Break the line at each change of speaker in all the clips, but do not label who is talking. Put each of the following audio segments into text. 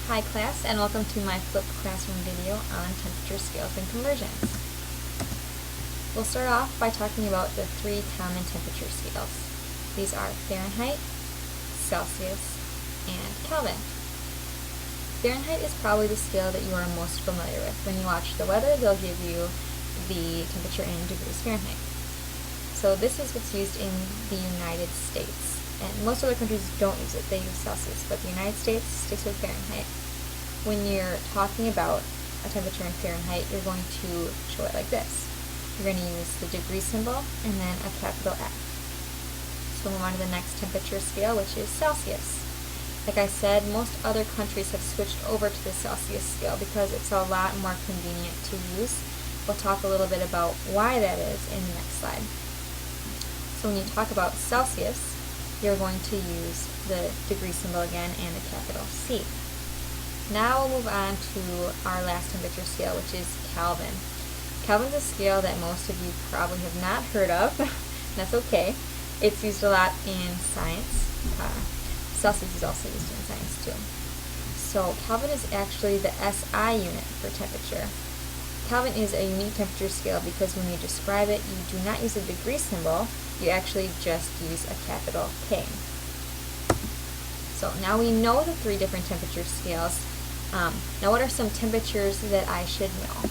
Hi class, and welcome to my flipped classroom video on temperature scales and conversions. We'll start off by talking about the three common temperature scales. These are Fahrenheit, Celsius, and Kelvin. Fahrenheit is probably the scale that you are most familiar with. When you watch the weather, they'll give you the temperature in degrees Fahrenheit. So this is what's used in the United States. And most other countries don't use it, they use Celsius, but the United States sticks with Fahrenheit. When you're talking about a temperature in Fahrenheit, you're going to show it like this. You're going to use the degree symbol and then a capital F. So we'll move on to the next temperature scale, which is Celsius. Like I said, most other countries have switched over to the Celsius scale because it's a lot more convenient to use. We'll talk a little bit about why that is in the next slide. So when you talk about Celsius, you're going to use the degree symbol again and the capital C. Now we'll move on to our last temperature scale, which is Kelvin. Kelvin is a scale that most of you probably have not heard of. That's okay. It's used a lot in science. Celsius is also used in science too. So Kelvin is actually the SI unit for temperature. Kelvin is a unique temperature scale because when you describe it, you do not use a degree symbol, you actually just use a capital K. So now we know the three different temperature scales. Now what are some temperatures that I should know?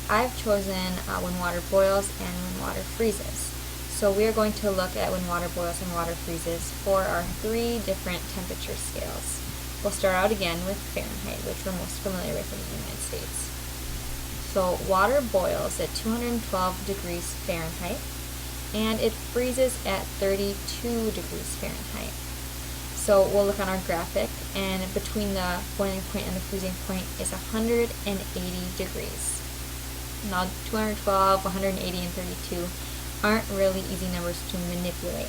I've chosen when water boils and when water freezes. So we're going to look at when water boils and water freezes for our three different temperature scales. We'll start out again with Fahrenheit, which we're most familiar with in the United States. So water boils at 212 degrees Fahrenheit and it freezes at 32 degrees Fahrenheit. So we'll look on our graphic, and between the boiling point and the freezing point is 180 degrees. Now 212, 180, and 32 aren't really easy numbers to manipulate.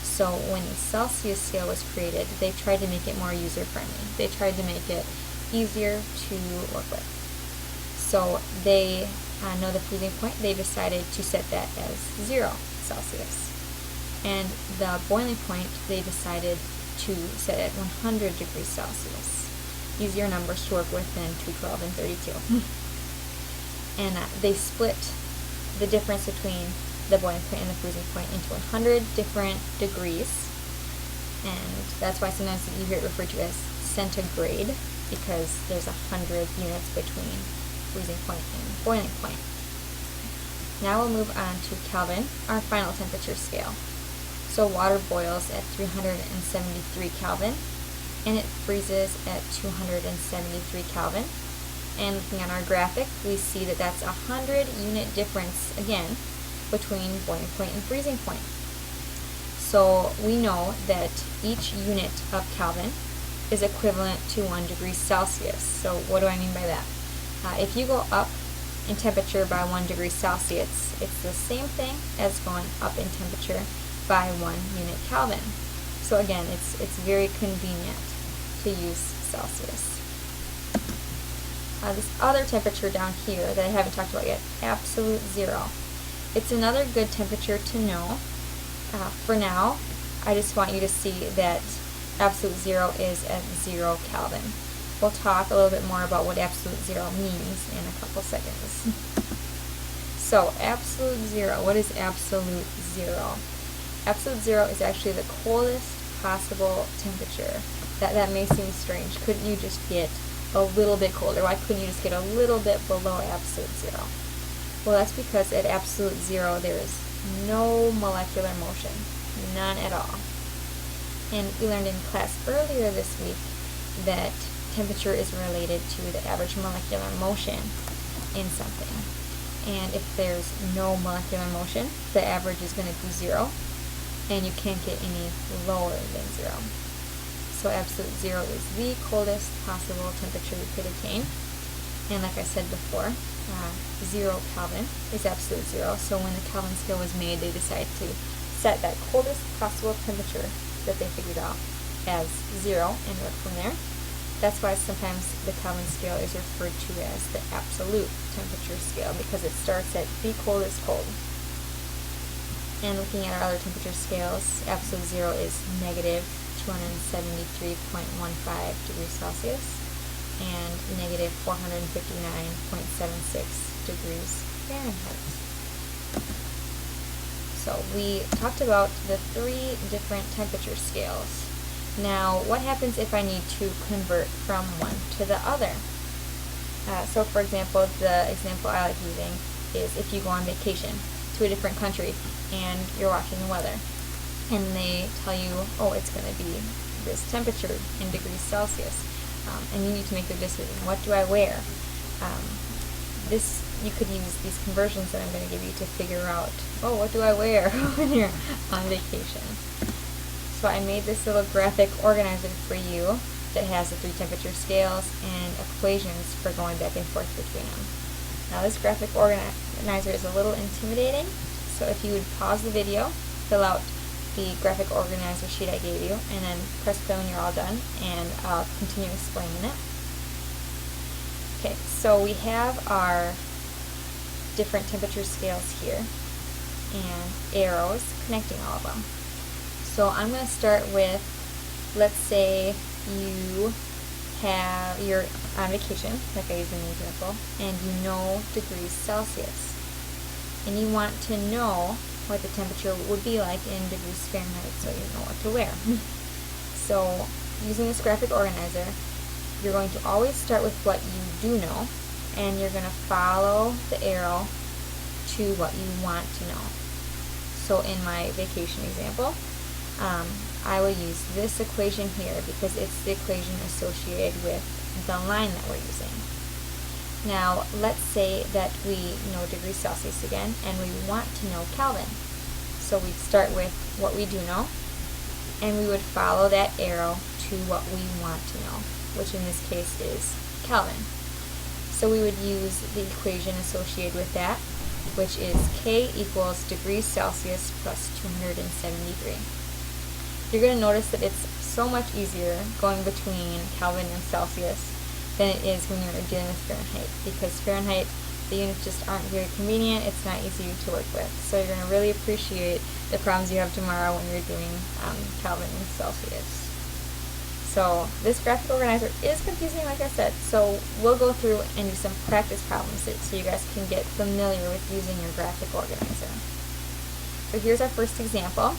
So when the Celsius scale was created, they tried to make it more user-friendly. They tried to make it easier to work with. So they know the freezing point, they decided to set that as 0 Celsius. And the boiling point, they decided to set at 100 degrees Celsius. Easier numbers to work with than 212 and 32. And they split the difference between the boiling point and the freezing point into 100 different degrees. And that's why sometimes you hear it referred to as centigrade, because there's 100 units between freezing point and boiling point. Now we'll move on to Kelvin, our final temperature scale. So water boils at 373 Kelvin and it freezes at 273 Kelvin. And looking at our graphic, we see that that's 100 unit difference again between boiling point and freezing point. So we know that each unit of Kelvin is equivalent to 1 degree Celsius. So what do I mean by that? If you go up in temperature by 1 degree Celsius, it's the same thing as going up in temperature by 1 unit Kelvin. So again, it's very convenient to use Celsius. This other temperature down here that I haven't talked about yet, absolute zero. It's another good temperature to know. For now, I just want you to see that absolute zero is at 0 Kelvin. We'll talk a little bit more about what absolute zero means in a couple seconds. So absolute zero, what is absolute zero? Absolute zero is actually the coldest possible temperature. That may seem strange. Couldn't you just get a little bit colder? Why couldn't you just get a little bit below absolute zero? Well, that's because at absolute zero there is no molecular motion, none at all. And we learned in class earlier this week that temperature is related to the average molecular motion in something. And if there's no molecular motion, the average is going to be 0, and you can't get any lower than 0. So absolute zero is the coldest possible temperature we could attain. And like I said before, 0 Kelvin is absolute zero. So when the Kelvin scale was made, they decided to set that coldest possible temperature that they figured out as 0 and work from there. That's why sometimes the Kelvin scale is referred to as the absolute temperature scale, because it starts at the coldest cold. And looking at our other temperature scales, absolute zero is negative 273.15 degrees Celsius. and negative 459.76 degrees Fahrenheit. So we talked about the 3 different temperature scales. Now, what happens if I need to convert from one to the other? So for example, the example I like using is if you go on vacation to a different country and you're watching the weather and they tell you, oh, it's going to be this temperature in degrees Celsius, and you need to make the decision, what do I wear? You could use these conversions that I'm going to give you to figure out, oh, what do I wear when you're on vacation? So I made this little graphic organizer for you that has the 3 temperature scales and equations for going back and forth between them. Now this graphic organizer is a little intimidating, so if you would pause the video, fill out the graphic organizer sheet I gave you, and then press play when you're all done, and I'll continue explaining it. Okay, so we have our different temperature scales here, and arrows connecting all of them. So I'm going to start with, let's say you're on vacation, like I used in the example, and you know degrees Celsius. And you want to know what the temperature would be like in degrees Fahrenheit so you know what to wear. So using this graphic organizer, you're going to always start with what you do know, and you're going to follow the arrow to what you want to know. So in my vacation example, I will use this equation here because it's the equation associated with the line that we're using. Now, let's say that we know degrees Celsius again, and we want to know Kelvin. So we'd start with what we do know, and we would follow that arrow to what we want to know, which in this case is Kelvin. So we would use the equation associated with that, which is K equals degrees Celsius plus 273. You're going to notice that it's so much easier going between Kelvin and Celsius than it is when you're dealing with Fahrenheit, because Fahrenheit, the units just aren't very convenient, it's not easy to work with. So you're going to really appreciate the problems you have tomorrow when you're doing Kelvin and Celsius. So this graphic organizer is confusing, like I said, so we'll go through and do some practice problems so you guys can get familiar with using your graphic organizer. So here's our first example,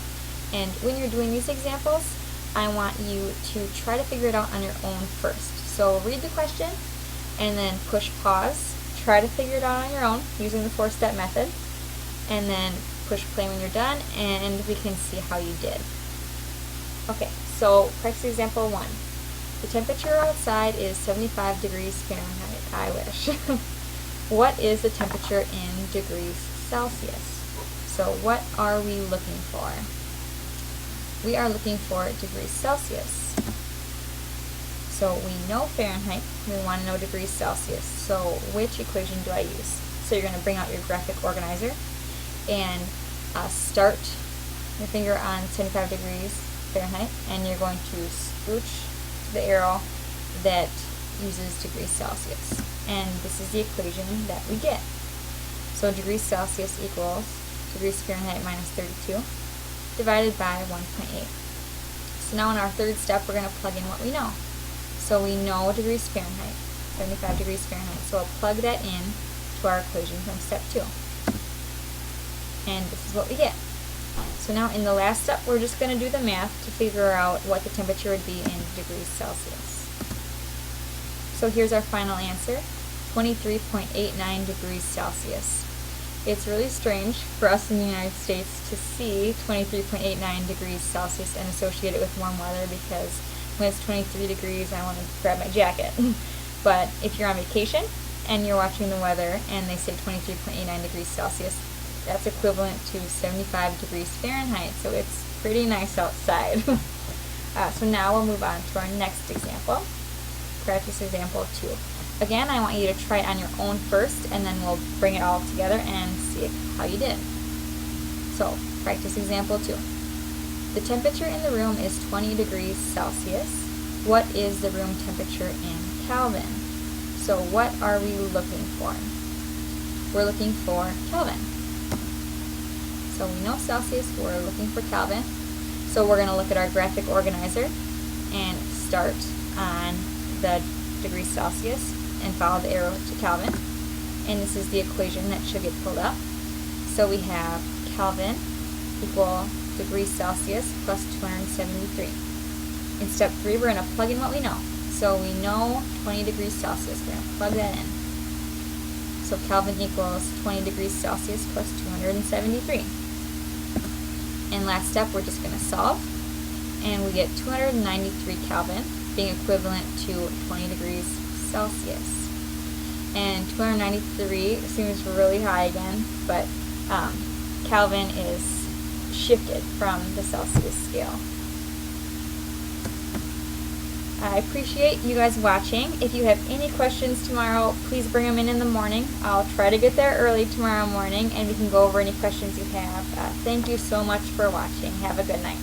and when you're doing these examples, I want you to try to figure it out on your own first. So read the question and then push pause, try to figure it out on your own using the 4-step method, and then push play when you're done and we can see how you did. Okay, so practice example 1. The temperature outside is 75 degrees Fahrenheit. I wish. What is the temperature in degrees Celsius? So what are we looking for? We are looking for degrees Celsius. So we know Fahrenheit, we want to know degrees Celsius. So which equation do I use? So you're going to bring out your graphic organizer and start your finger on 75 degrees Fahrenheit, and you're going to scooch the arrow that uses degrees Celsius. And this is the equation that we get. So degrees Celsius equals degrees Fahrenheit minus 32 divided by 1.8. So now in our third step, we're going to plug in what we know. So we know degrees Fahrenheit, 75 degrees Fahrenheit. So I'll plug that in to our equation from step 2. And this is what we get. So now in the last step, we're just going to do the math to figure out what the temperature would be in degrees Celsius. So here's our final answer, 23.89 degrees Celsius. It's really strange for us in the United States to see 23.89 degrees Celsius and associate it with warm weather, because when it's 23 degrees, I want to grab my jacket. But if you're on vacation and you're watching the weather and they say 23.89 degrees Celsius, that's equivalent to 75 degrees Fahrenheit, so it's pretty nice outside. So now we'll move on to our next example, practice example 2. Again, I want you to try it on your own first, and then we'll bring it all together and see how you did. So, practice example 2. The temperature in the room is 20 degrees Celsius. What is the room temperature in Kelvin? So what are we looking for? We're looking for Kelvin. So we know Celsius, we're looking for Kelvin. So we're going to look at our graphic organizer and start on the degrees Celsius and follow the arrow to Kelvin. And this is the equation that should get pulled up. So we have Kelvin equal degrees Celsius plus 273. In step 3, we're going to plug in what we know. So we know 20 degrees Celsius. We're going to plug that in. So Kelvin equals 20 degrees Celsius plus 273. And last step, we're just going to solve. And we get 293 Kelvin being equivalent to 20 degrees Celsius. And 293 seems really high again, but Kelvin is shifted from the Celsius scale. I appreciate you guys watching. If you have any questions tomorrow, please bring them in the morning. I'll try to get there early tomorrow morning and we can go over any questions you have. Thank you so much for watching. Have a good night.